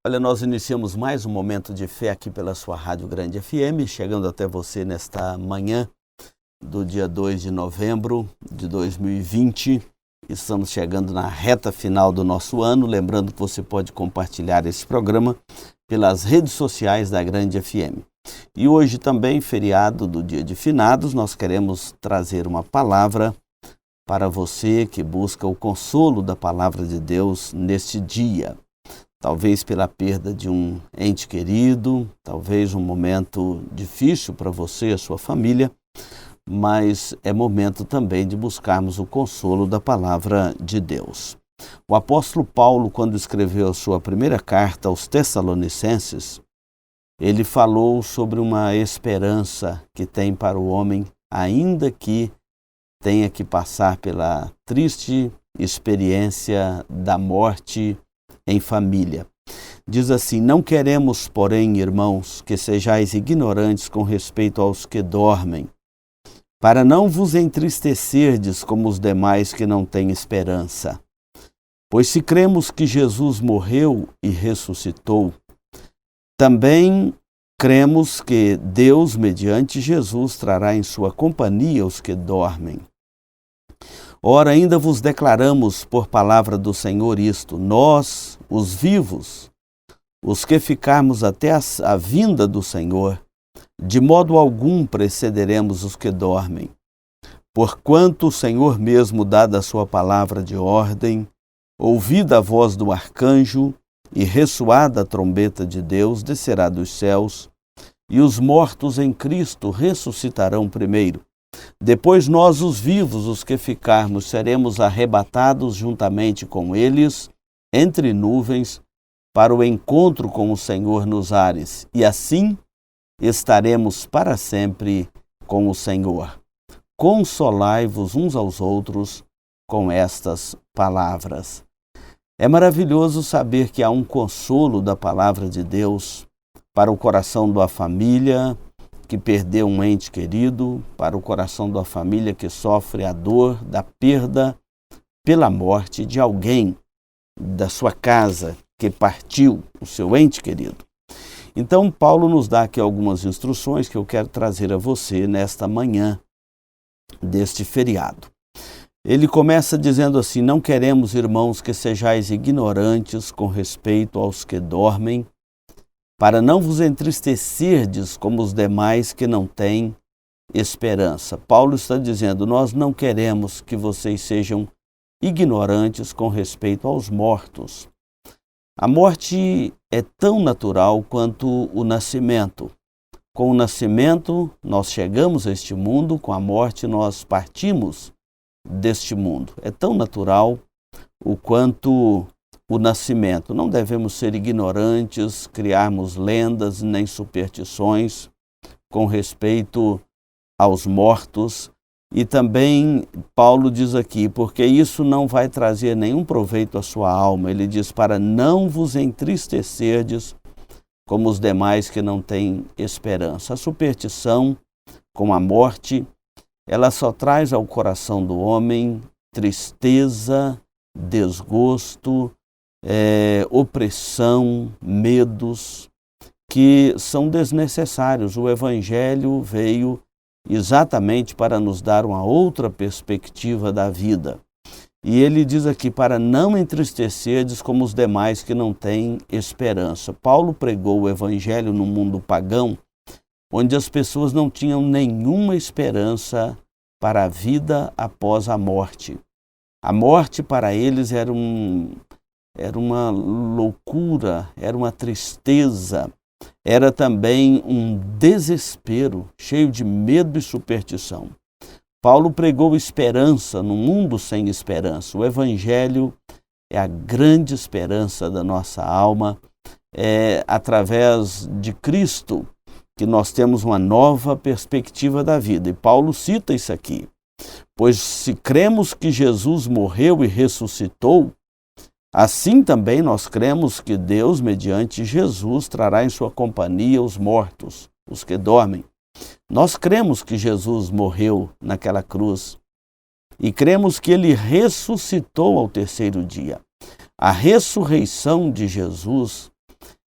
Olha, nós iniciamos mais um momento de fé aqui pela sua Rádio Grande FM, chegando até você nesta manhã do dia 2 de novembro de 2020. Estamos chegando na reta final do nosso ano, lembrando que você pode compartilhar esse programa pelas redes sociais da Grande FM. E hoje também, feriado do Dia de Finados, nós queremos trazer uma palavra para você que busca o consolo da palavra de Deus neste dia. Talvez pela perda de um ente querido, talvez um momento difícil para você e a sua família, mas é momento também de buscarmos o consolo da palavra de Deus. O apóstolo Paulo, quando escreveu a sua primeira carta aos Tessalonicenses, ele falou sobre uma esperança que tem para o homem, ainda que tenha que passar pela triste experiência da morte em família. Diz assim: não queremos, porém, irmãos, que sejais ignorantes com respeito aos que dormem, para não vos entristecerdes como os demais que não têm esperança. Pois se cremos que Jesus morreu e ressuscitou, também cremos que Deus, mediante Jesus, trará em sua companhia os que dormem. Ora, ainda vos declaramos por palavra do Senhor isto: nós, os vivos, os que ficarmos até a vinda do Senhor, de modo algum precederemos os que dormem. Porquanto o Senhor mesmo, dada a sua palavra de ordem, ouvida a voz do arcanjo e ressoada a trombeta de Deus, descerá dos céus, e os mortos em Cristo ressuscitarão primeiro. Depois nós, os vivos, os que ficarmos, seremos arrebatados juntamente com eles, entre nuvens, para o encontro com o Senhor nos ares, e assim estaremos para sempre com o Senhor. Consolai-vos uns aos outros com estas palavras. É maravilhoso saber que há um consolo da palavra de Deus para o coração da família que perdeu um ente querido, para o coração da família que sofre a dor da perda pela morte de alguém da sua casa que partiu, o seu ente querido. Então, Paulo nos dá aqui algumas instruções que eu quero trazer a você nesta manhã deste feriado. Ele começa dizendo assim: não queremos, irmãos, que sejais ignorantes com respeito aos que dormem, para não vos entristecerdes como os demais que não têm esperança. Paulo está dizendo: nós não queremos que vocês sejam ignorantes com respeito aos mortos. A morte é tão natural quanto o nascimento. Com o nascimento, nós chegamos a este mundo, com a morte, nós partimos deste mundo. É tão natural o quanto o nascimento. Não devemos ser ignorantes, criarmos lendas nem superstições com respeito aos mortos. E também Paulo diz aqui, porque isso não vai trazer nenhum proveito à sua alma. Ele diz: para não vos entristecerdes como os demais que não têm esperança. A superstição com a morte, ela só traz ao coração do homem tristeza, desgosto, opressão, medos, que são desnecessários. O Evangelho veio exatamente para nos dar uma outra perspectiva da vida. E ele diz aqui: para não entristecerdes como os demais que não têm esperança. Paulo pregou o Evangelho no mundo pagão, onde as pessoas não tinham nenhuma esperança para a vida após a morte. A morte para eles era uma loucura, era uma tristeza, era também um desespero, cheio de medo e superstição. Paulo pregou esperança num mundo sem esperança. O Evangelho é a grande esperança da nossa alma. É através de Cristo que nós temos uma nova perspectiva da vida. E Paulo cita isso aqui: pois se cremos que Jesus morreu e ressuscitou, assim também nós cremos que Deus, mediante Jesus, trará em sua companhia os mortos, os que dormem. Nós cremos que Jesus morreu naquela cruz e cremos que ele ressuscitou ao terceiro dia. A ressurreição de Jesus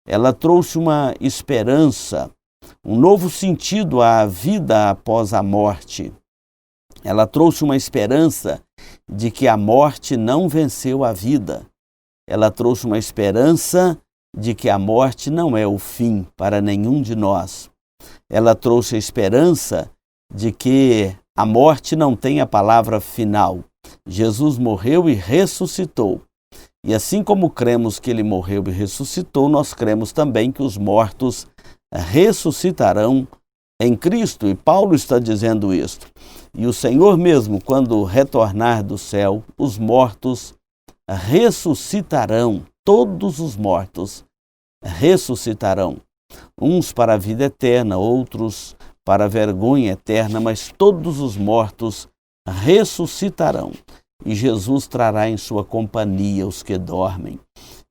Ela trouxe uma esperança, um novo sentido à vida após a morte. Ela trouxe uma esperança de que a morte não venceu a vida. Ela trouxe uma esperança de que a morte não é o fim para nenhum de nós. Ela trouxe a esperança de que a morte não tem a palavra final. Jesus morreu e ressuscitou. E assim como cremos que ele morreu e ressuscitou, nós cremos também que os mortos ressuscitarão em Cristo. E Paulo está dizendo isto. E o Senhor mesmo, quando retornar do céu, os mortos ressuscitarão. Todos os mortos ressuscitarão. Uns para a vida eterna, outros para a vergonha eterna, mas todos os mortos ressuscitarão. E Jesus trará em sua companhia os que dormem.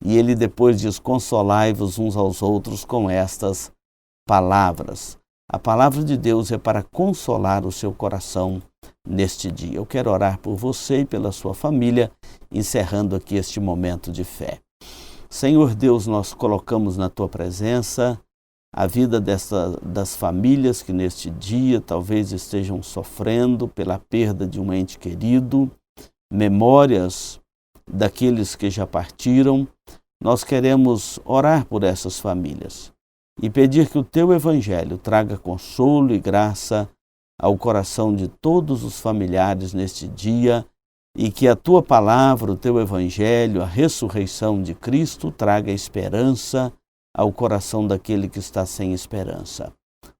E ele depois diz: consolai-vos uns aos outros com estas palavras. A palavra de Deus é para consolar o seu coração neste dia. Eu quero orar por você e pela sua família, encerrando aqui este momento de fé. Senhor Deus, nós colocamos na tua presença a vida das famílias que neste dia talvez estejam sofrendo pela perda de um ente querido, memórias daqueles que já partiram. Nós queremos orar por essas famílias e pedir que o teu evangelho traga consolo e graça ao coração de todos os familiares neste dia e que a tua palavra, o teu evangelho, a ressurreição de Cristo traga esperança ao coração daquele que está sem esperança.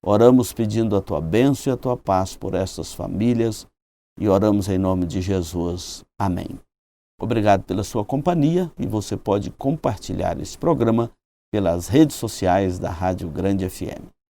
Oramos pedindo a tua bênção e a tua paz por essas famílias e oramos em nome de Jesus. Amém. Obrigado pela sua companhia e você pode compartilhar esse programa pelas redes sociais da Rádio Grande FM.